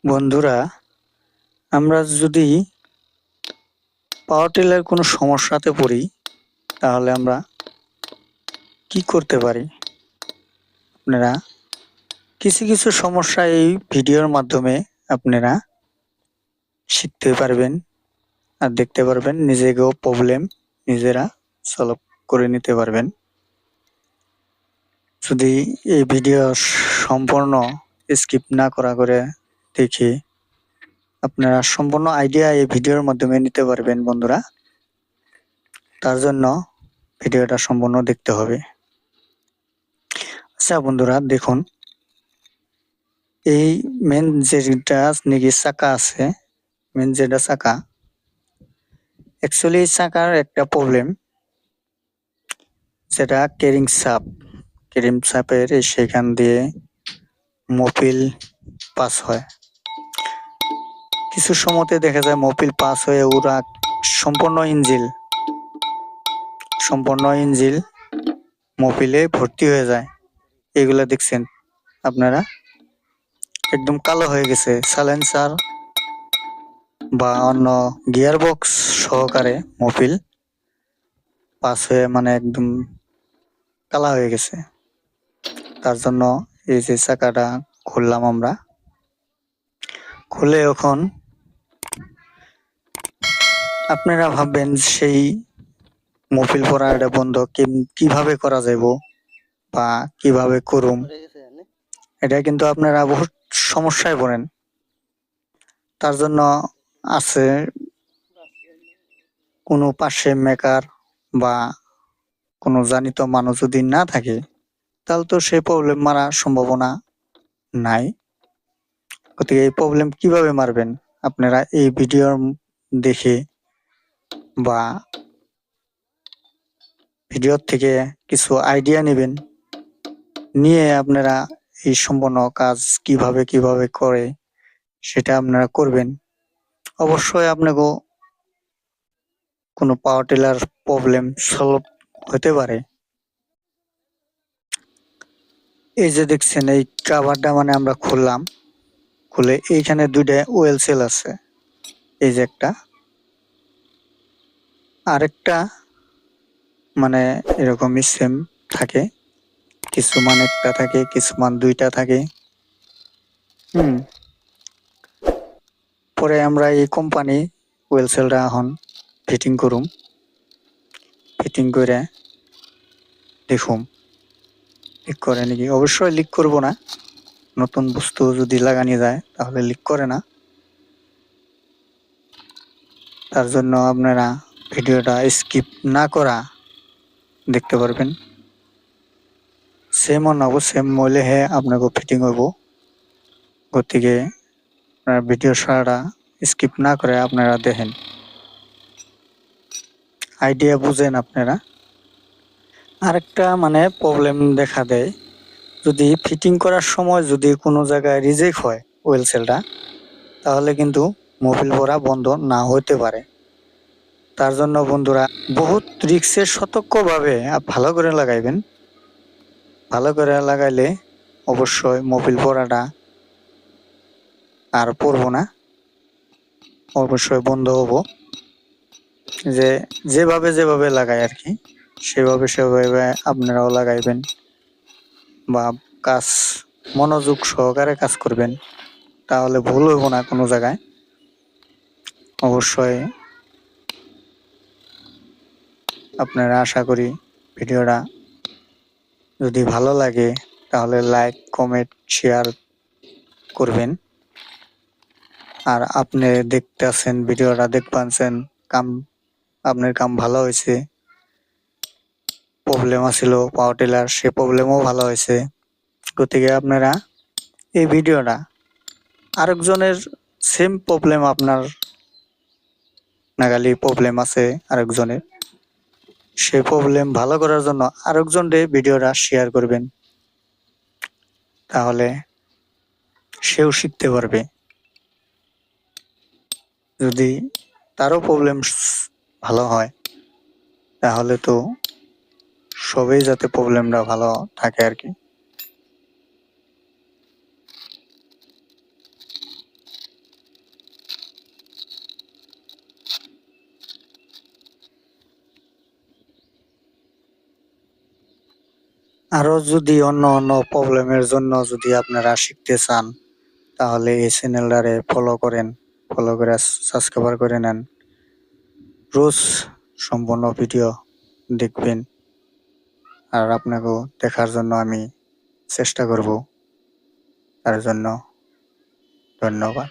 বন্ধুরা, আমরা যদি পাওয়ার টিলার কোনো সমস্যাতে পড়ি তাহলে আমরা কি করতে পারি? আপনারা কিছু কিছু সমস্যা এই ভিডিওর মাধ্যমে আপনারা শিখতে পারবেন আর দেখতে পারবেন, নিজেকেও প্রবলেম নিজেরা সলভ করে নিতে পারবেন। যদি এই ভিডিও সম্পূর্ণ স্কিপ না করে দেখে আপনারা সম্পূর্ণ আইডিয়া এই ভিডিওর মাধ্যমে নিতে পারবেন বন্ধুরা। তার জন্য ভিডিওটা সম্পূর্ণ দেখতে হবে। আচ্ছা বন্ধুরা, দেখুন এই মেন যেটা নাকি চাকা আছে, মেন যেটা চাকা, অ্যাকচুয়ালি চাকার একটা প্রবলেম, যেটা কেরিং চাপের সেখান দিয়ে মোবিল পাস হয়। কিছু সময়তে দেখা যায় মোবিল পাস হয়ে ওরা সম্পূর্ণ ইঞ্জিল মোবিলে ভর্তি হয়ে যায়। এগুলা দেখছেন আপনারা, একদম কালো হয়ে গেছে। সাইলেন্সার বা অন্য গিয়ার বক্স সহকারে মোবিল পাস হয়ে একদম কালা হয়ে গেছে। তার জন্য এই যে চাকাটা খুললাম আমরা, খুলে এখন আপনারা ভাববেন সেই মোবিল পরা এটা বন্ধ কিভাবে করা যাইব বা কিভাবে করুম, এটা কিন্তু আপনারা বহুত সমস্যায় পড়েন। তার জন্য আছে কোনো পাশে মেকার বা কোনো জানিত মানুষ যদি না থাকে তাহলে তো সেই প্রবলেম মারার সম্ভাবনা নাই। গতিকে এই প্রবলেম কিভাবে মারবেন আপনারা এই ভিডিওর দেখে বা ভিডিওর থেকে কিছু আইডিয়া নেবেন, নিয়ে আপনারা এই সম্পূর্ণ কাজ কিভাবে করে সেটা আপনারা করবেন। অবশ্যই আপনাকে কোনো পাওয়ার টিলার প্রবলেম সলভ হতে পারে। এই যে দেখছেন এই কাভারটা আমরা খুললাম, খুলে এইখানে দুইটা ওয়েল সেল আছে। এই যে একটা, আরেকটা এরকমই সেম থাকে, কিছু একটা থাকে, কিছু দুইটা থাকে। পরে আমরা এই কোম্পানি ওয়েল সেলটা এখন ফিটিং করুম। ফিটিং করে দেখুম লিক করে নাকি। অবশ্যই লিক করব না, নতুন বস্তু যদি লাগানি যায় তাহলে লিক করে না। তার জন্য আপনারা ভিডিওটা স্কিপ না করা দেখতে পারবেন। সেম অনাবো সেম মইলে হে আপনাকে ফিটিং হইব। গতিকে আপনার ভিডিও সারাটা স্কিপ না করে আপনারা দেখেন, আইডিয়া বুঝেন আপনারা। আরেকটা প্রবলেম দেখা দেয়, যদি ফিটিং করার সময় যদি কোনো জায়গায় রিজেক্ট হয় ওয়েল সেলটা, তাহলে কিন্তু মোবিল ভরা বন্ধ না হতে পারে। তার জন্য বন্ধুরা বহুত রিক্সে সতর্কভাবে ভালো করে লাগাইবেন। ভালো করে লাগাইলে অবশ্যই মোবিল ভরাটা আর পড়বো না, অবশ্যই বন্ধ হবো। যেভাবে লাগাই আর কি, সেভাবে আপনারাও লাগাইবেন বা কাজ মনোযোগ সহকারে কাজ করবেন, তাহলে ভুল হইব না কোনো জায়গায়। অবশ্যই আপনারা আশা করি ভিডিওটা যদি ভালো লাগে তাহলে লাইক, কমেন্ট, শেয়ার করবেন। আর আপনি দেখতেছেন ভিডিওটা, দেখবেন আপনার কাম ভালো হয়েছে। প্রবলেম আছিল পাওয়ার টিলার, সে প্রবলেমও ভালো হয়েছে। গতিকে আপনারা এই ভিডিওটা আরেকজনের সেম প্রবলেম, আপনার নাগালি প্রবলেম আছে আরেকজনের, সেই প্রবলেম ভালো করার জন্য আরেকজনকে ভিডিওটা শেয়ার করবেন, তাহলে সেও শিখতে পারবে। যদি তারও প্রবলেম ভালো হয় তাহলে তো সবাই যাতে প্রবলেমটা ভালো থাকে আর কি। আরো যদি অন্য অন্য প্রবলেমের জন্য যদি আপনারা শিখতে চান তাহলে এই চ্যানেলটারে ফলো করেন, ফলো করে সাবস্ক্রাইব করে নেন। রোজ সম্পূর্ণ ভিডিও দেখবেন আর আপনাকেও দেখার জন্য আমি চেষ্টা করব। তার জন্য ধন্যবাদ।